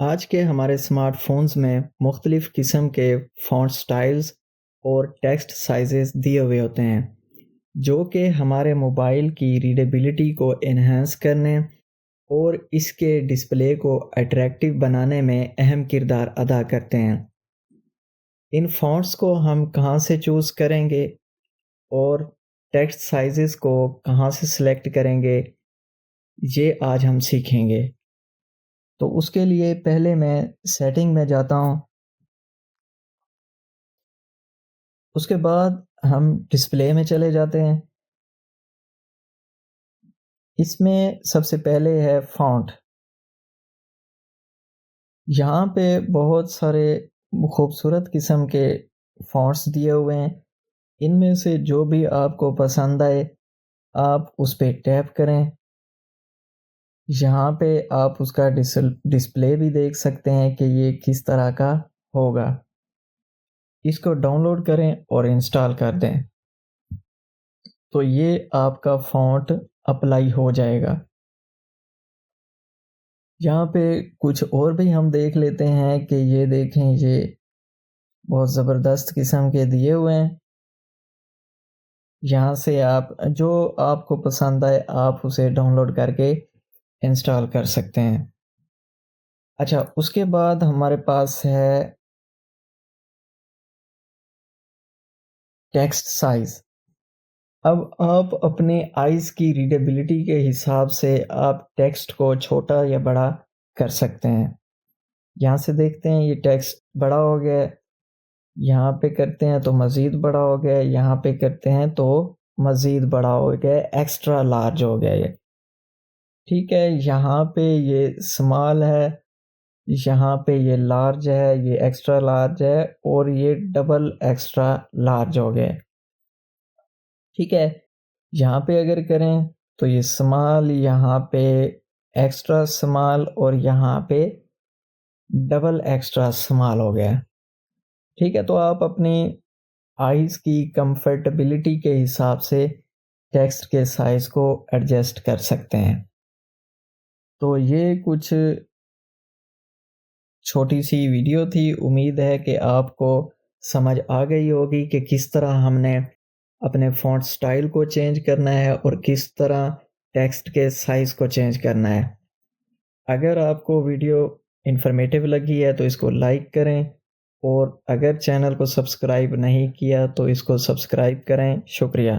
آج کے ہمارے اسمارٹ فونز میں مختلف قسم کے فونٹ سٹائلز اور ٹیکسٹ سائزز دیے ہوئے ہوتے ہیں جو کہ ہمارے موبائل کی ریڈیبلٹی کو انہینس کرنے اور اس کے ڈسپلے کو اٹریکٹیو بنانے میں اہم کردار ادا کرتے ہیں۔ ان فونٹس کو ہم کہاں سے چوز کریں گے اور ٹیکسٹ سائزز کو کہاں سے سلیکٹ کریں گے، یہ آج ہم سیکھیں گے۔ تو اس کے لیے پہلے میں سیٹنگ میں جاتا ہوں، اس کے بعد ہم ڈسپلے میں چلے جاتے ہیں۔ اس میں سب سے پہلے ہے فونٹ۔ یہاں پہ بہت سارے خوبصورت قسم کے فونٹس دیے ہوئے ہیں، ان میں سے جو بھی آپ کو پسند آئے آپ اس پہ ٹیپ کریں۔ یہاں پہ آپ اس کا ڈسپلے بھی دیکھ سکتے ہیں کہ یہ کس طرح کا ہوگا۔ اس کو ڈاؤن لوڈ کریں اور انسٹال کر دیں تو یہ آپ کا فونٹ اپلائی ہو جائے گا۔ یہاں پہ کچھ اور بھی ہم دیکھ لیتے ہیں کہ یہ دیکھیں، یہ بہت زبردست قسم کے دیے ہوئے ہیں۔ یہاں سے آپ جو آپ کو پسند آئے آپ اسے ڈاؤن لوڈ کر کے انسٹال کر سکتے ہیں۔ اچھا، اس کے بعد ہمارے پاس ہے ٹیکسٹ سائز۔ اب آپ اپنے آئز کی ریڈیبلٹی کے حساب سے آپ ٹیکسٹ کو چھوٹا یا بڑا کر سکتے ہیں۔ یہاں سے دیکھتے ہیں یہ ٹیکسٹ بڑا ہو گیا، یہاں پہ کرتے ہیں تو مزید بڑا ہو گیا، یہاں پہ کرتے ہیں تو مزید بڑا ہو گیا، ایکسٹرا لارج ہو گیا یہ۔ ٹھیک ہے، یہاں پہ یہ اسمال ہے، یہاں پہ یہ لارج ہے، یہ ایکسٹرا لارج ہے، اور یہ ڈبل ایکسٹرا لارج ہو گئے۔ ٹھیک ہے، یہاں پہ اگر کریں تو یہ اسمال، یہاں پہ ایکسٹرا اسمال، اور یہاں پہ ڈبل ایکسٹرا اسمال ہو گیا۔ ٹھیک ہے، تو آپ اپنی آئز کی کمفرٹیبلٹی کے حساب سے ٹیکسٹ کے سائز کو ایڈجسٹ کر سکتے ہیں۔ تو یہ کچھ چھوٹی سی ویڈیو تھی، امید ہے کہ آپ کو سمجھ آ گئی ہوگی کہ کس طرح ہم نے اپنے فونٹ سٹائل کو چینج کرنا ہے اور کس طرح ٹیکسٹ کے سائز کو چینج کرنا ہے۔ اگر آپ کو ویڈیو انفارمیٹیو لگی ہے تو اس کو لائک کریں، اور اگر چینل کو سبسکرائب نہیں کیا تو اس کو سبسکرائب کریں۔ شکریہ۔